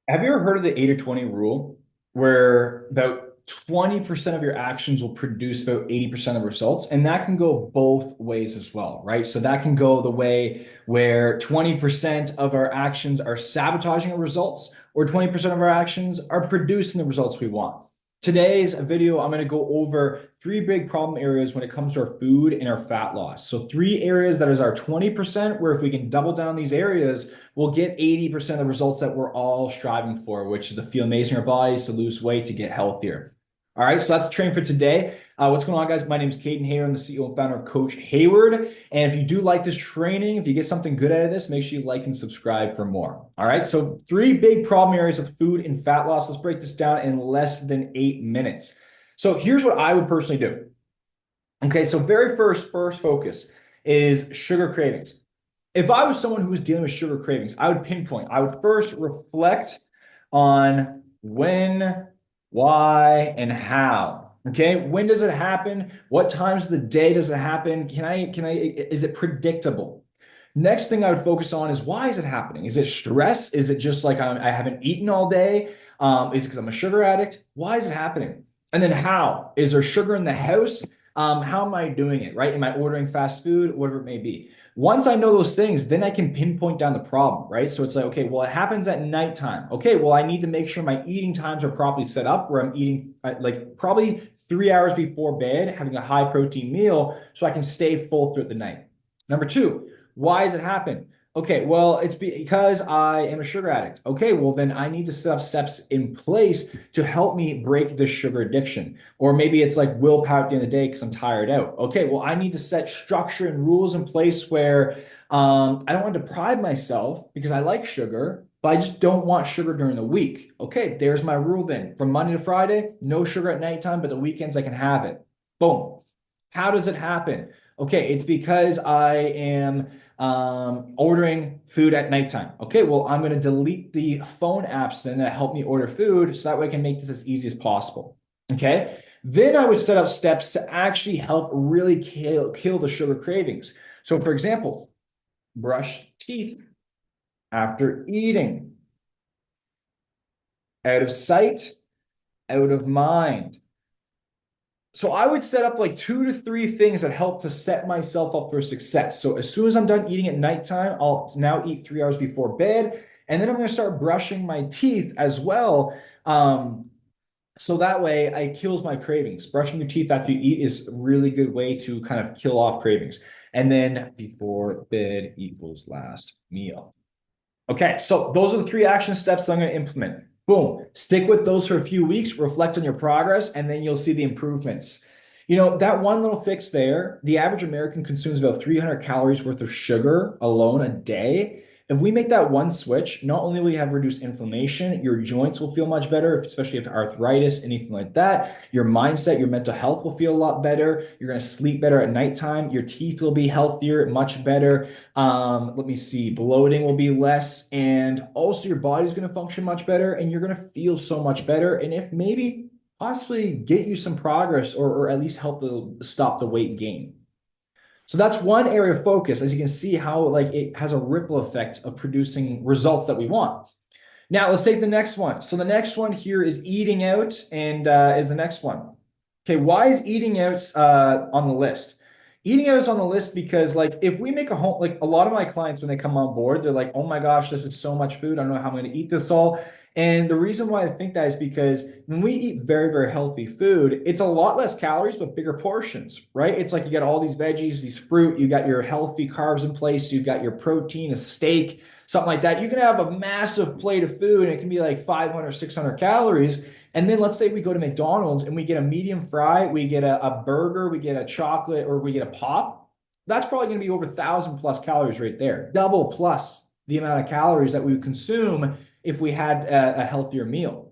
Have you ever heard of the 80-20 rule, where about 20% of your actions will produce about 80% of results? And that can go both ways as well, right? So that can go the way where 20% of our actions are sabotaging our results, or 20% of our actions are producing the results we want. Today's video, I'm going to go over three big problem areas when it comes to our food and our fat loss. So three areas that is our 20%, where if we can double down these areas, we'll get 80% of the results that we're all striving for, which is to feel amazing in our bodies, to lose weight, to get healthier. All right, so that's the training for today. What's going on, guys? My name is Caden Hayward. I'm the CEO and founder of Coach Hayward. And if you do like this training, if you get something good out of this, make sure you like and subscribe for more. All right, so three big problem areas with food and fat loss. Let's break this down in less than 8 minutes. So here's what I would personally do. Okay, so very first focus is sugar cravings. If I was someone who was dealing with sugar cravings, I would pinpoint. I would first reflect on when, why, and how. Okay, when does it happen? What times of the day does it happen? Is it predictable? Next thing I would focus on is, why is it happening? Is it stress? Is it just like I haven't eaten all day? Is it because I'm a sugar addict? Why is it happening? And then how? Is there sugar in the house? How am I doing it, right? Am I ordering fast food? Whatever it may be. Once I know those things, then I can pinpoint down the problem, right? So it's like, okay, well, it happens at nighttime. Okay, well, I need to make sure my eating times are properly set up, where I'm eating like probably 3 hours before bed, having a high protein meal so I can stay full throughout the night. Number two, why does it happen? Okay, well, it's because I am a sugar addict. Okay, well, then I need to set up steps in place to help me break this sugar addiction. Or maybe it's like willpower at the end of the day because I'm tired out. Okay, well, I need to set structure and rules in place where I don't want to deprive myself because I like sugar, but I just don't want sugar during the week. Okay, there's my rule then. From Monday to Friday, no sugar at nighttime, but the weekends I can have it. Boom. How does it happen? Okay, it's because I am ordering food at nighttime. Okay, well, I'm going to delete the phone apps then that help me order food so that way I can make this as easy as possible. Okay, then I would set up steps to actually help really kill the sugar cravings. So, for example, brush teeth after eating, out of sight, out of mind. So I would set up like 2 to 3 things that help to set myself up for success. So as soon as I'm done eating at nighttime, I'll now eat 3 hours before bed. And then I'm going to start brushing my teeth as well. So that way I kills my cravings. Brushing your teeth after you eat is a really good way to kind of kill off cravings. And then before bed equals last meal. Okay, so those are the three action steps that I'm going to implement. Boom. Stick with those for a few weeks, reflect on your progress, and then you'll see the improvements. You know, that one little fix there, the average American consumes about 300 calories worth of sugar alone a day. If we make that one switch, not only will you have reduced inflammation, your joints will feel much better, especially if arthritis, anything like that. Your mindset, your mental health will feel a lot better. You're going to sleep better at nighttime. Your teeth will be healthier, much better. Let me see, bloating will be less, and also your body's going to function much better, and you're going to feel so much better. And if maybe possibly get you some progress, or at least help to stop the weight gain. So that's one area of focus, as you can see how like it has a ripple effect of producing results that we want. Now let's take the next one. So the next one here is eating out, and is the next one. Okay, why is eating out on the list? Eating out is on the list because, like, if we make a home, like a lot of my clients when they come on board, they're like, "Oh my gosh, this is so much food. I don't know how I'm going to eat this all." And the reason why I think that is because when we eat very, very healthy food, it's a lot less calories, but bigger portions, right? It's like you got all these veggies, these fruit, you got your healthy carbs in place, you've got your protein, a steak, something like that. You can have a massive plate of food and it can be like 500, 600 calories. And then let's say we go to McDonald's and we get a medium fry, we get a burger, we get a chocolate, or we get a pop. That's probably going to be over 1,000+ calories right there, double plus the amount of calories that we would consume if we had a healthier meal.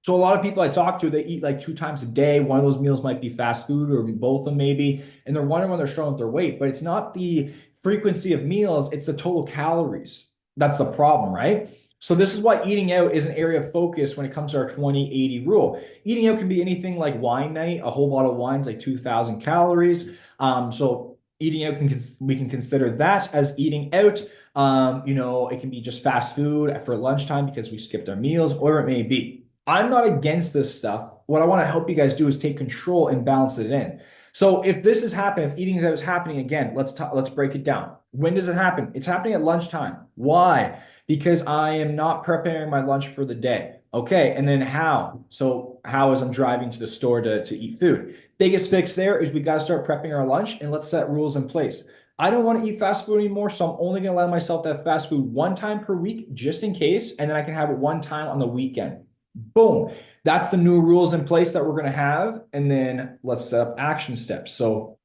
So a lot of people I talk to, they eat like 2 times a day. One of those meals might be fast food, or both of them maybe, and they're wondering when they're struggling with their weight. But it's not the frequency of meals, it's the total calories. That's the problem, right? So this is why eating out is an area of focus when it comes to our 20-80 rule. Eating out can be anything like wine night. A whole bottle of wine is like 2,000 calories. So eating out we can consider that as eating out. It can be just fast food for lunchtime because we skipped our meals, or it may be. I'm not against this stuff. What I want to help you guys do is take control and balance it in. So if this is happening, if eating out is happening again, let's break it down. When does it happen? It's happening at lunchtime. Why? Because I am not preparing my lunch for the day. Okay, and then how? So how is I'm driving to the store to eat food? Biggest fix there is we got to start prepping our lunch and let's set rules in place. I don't want to eat fast food anymore, so I'm only going to allow myself to have fast food one time per week, just in case, and then I can have it one time on the weekend. Boom. That's the new rules in place that we're going to have. And then let's set up action steps. So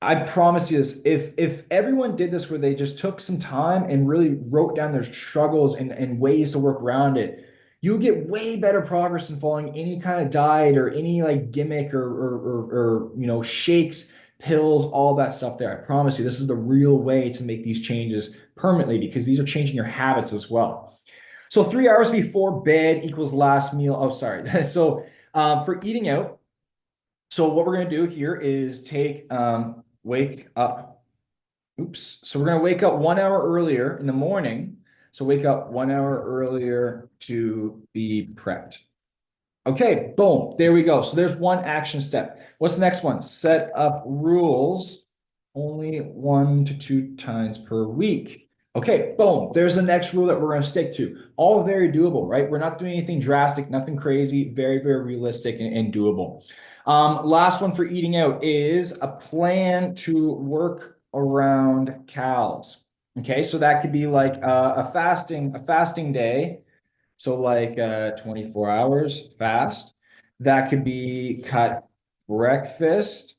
I promise you this, if everyone did this where they just took some time and really wrote down their struggles and ways to work around it, you'll get way better progress in following any kind of diet or any like gimmick or shakes, pills, all that stuff there. I promise you, this is the real way to make these changes permanently because these are changing your habits as well. So 3 hours before bed equals last meal. Oh, sorry. So for eating out, so what we're going to do here is wake up. Oops. So we're going to wake up 1 hour earlier in the morning. So wake up 1 hour earlier to be prepped. Okay, boom. There we go. So there's one action step. What's the next one? Set up rules only 1 to 2 times per week. Okay, boom. There's the next rule that we're going to stick to. All very doable, right? We're not doing anything drastic, nothing crazy, very, very realistic and doable. Last one for eating out is a plan to work around cows. Okay, so that could be like a fasting day. So like 24 hours fast. That could be cut breakfast.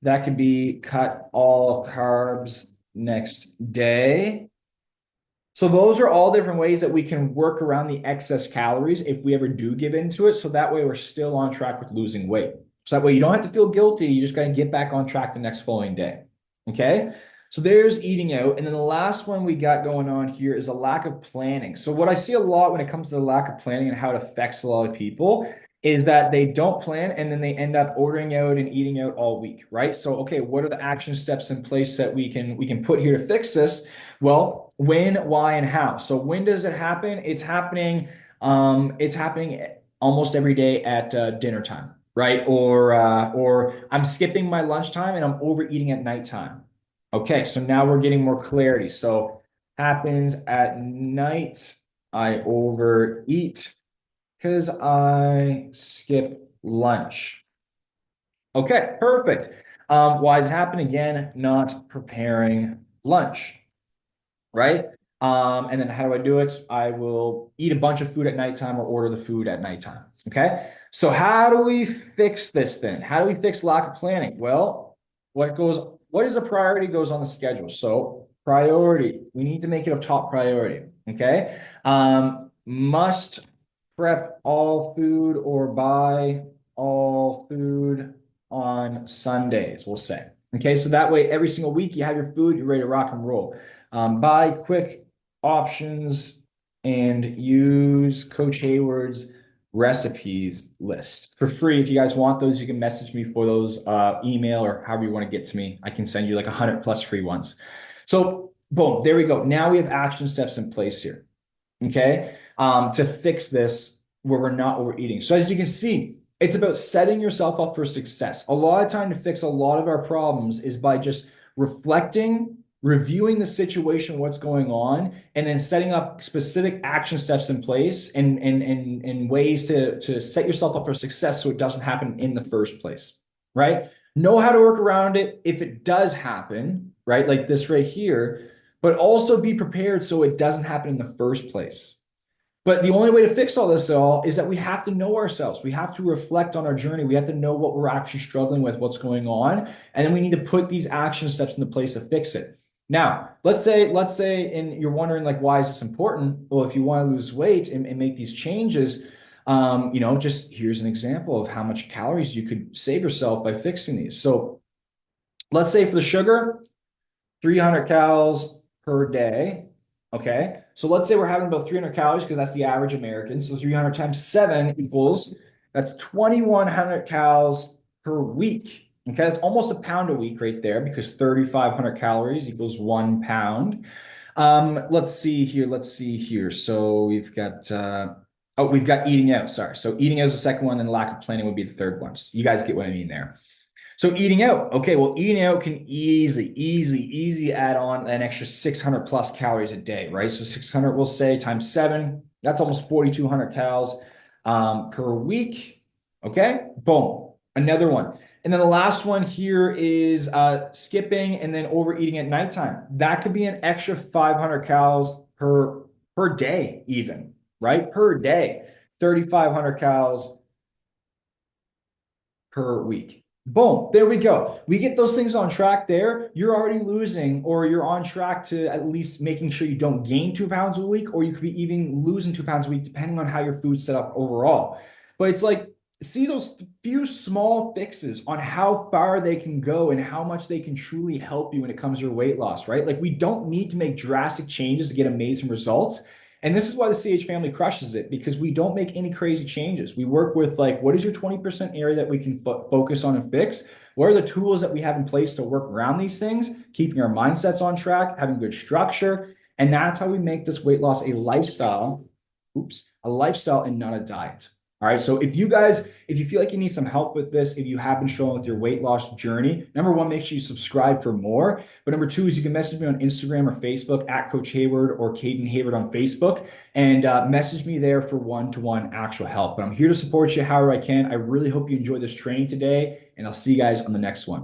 That could be cut all carbs next day. So those are all different ways that we can work around the excess calories if we ever do give into it. So that way we're still on track with losing weight. So that way you don't have to feel guilty. You just got to get back on track the next following day. Okay. So there's eating out. And then the last one we got going on here is a lack of planning. So what I see a lot when it comes to the lack of planning and how it affects a lot of people is that they don't plan and then they end up ordering out and eating out all week, right? So, okay, what are the action steps in place that we can put here to fix this? Well, when, why, and how. So when does it happen? It's happening almost every day at dinner time, right? Or I'm skipping my lunchtime and I'm overeating at nighttime. Okay, so now we're getting more clarity. So happens at night, I overeat because I skip lunch. Okay, perfect. Why does it happen again? Not preparing lunch, right? And then how do I do it? I will eat a bunch of food at nighttime or order the food at nighttime. Okay. So how do we fix this then? How do we fix lack of planning? Well, what is a priority goes on the schedule. So priority, we need to make it a top priority. Okay. Must prep all food or buy all food on Sundays, we'll say. Okay, so that way every single week you have your food, you're ready to rock and roll. Buy quick options and use Coach Hayward's recipes list for free. If you guys want those, you can message me for those, email or however you want to get to me. I can send you like 100+ free ones. So boom, there we go. Now we have action steps in place here. Okay, to fix this where we're not overeating. So as you can see, it's about setting yourself up for success. A lot of time to fix a lot of our problems is by just reflecting, reviewing the situation, what's going on, and then setting up specific action steps in place and ways to set yourself up for success so it doesn't happen in the first place, right? Know how to work around it if it does happen, right? Like this right here, but also be prepared so it doesn't happen in the first place. But the only way to fix all this all is that we have to know ourselves. We have to reflect on our journey. We have to know what we're actually struggling with, what's going on, and then we need to put these action steps into place to fix it. Now, let's say, and you're wondering like, why is this important? Well, if you want to lose weight and make these changes, just here's an example of how much calories you could save yourself by fixing these. So let's say for the sugar, 300 calories per day. Okay, so let's say we're having about 300 calories because that's the average American. So 300 times 7 equals, that's 2,100 calories per week. Okay, that's almost a pound a week right there because 3,500 calories equals 1 pound. Let's see here. Let's see here. So we've got eating out. Sorry. So eating out is the second one, and lack of planning would be the third one. So you guys get what I mean there. So eating out. Okay, well, eating out can easy add on an extra 600 plus calories a day, right? So 600, we'll say times seven, that's almost 4,200 calories per week. Okay, boom. Another one. And then the last one here is skipping and then overeating at nighttime. That could be an extra 500 calories per day, even, right? Per day, 3,500 calories per week. Boom, there we go. We get those things on track there. You're already losing, or you're on track to at least making sure you don't gain 2 pounds a week, or you could be even losing 2 pounds a week, depending on how your food's set up overall. But it's like, see those few small fixes on how far they can go and how much they can truly help you when it comes to your weight loss, right? Like, we don't need to make drastic changes to get amazing results. And this is why the CH family crushes it, because we don't make any crazy changes. We work with, like, what is your 20% area that we can focus on and fix? What are the tools that we have in place to work around these things, keeping our mindsets on track, having good structure. And that's how we make this weight loss a lifestyle. Oops, a lifestyle and not a diet. All right. So if you feel like you need some help with this, if you have been struggling with your weight loss journey, number one, make sure you subscribe for more. But number two is you can message me on Instagram or Facebook at Coach Hayward or Caden Hayward on Facebook, and message me there for one-to-one actual help. But I'm here to support you however I can. I really hope you enjoyed this training today, and I'll see you guys on the next one.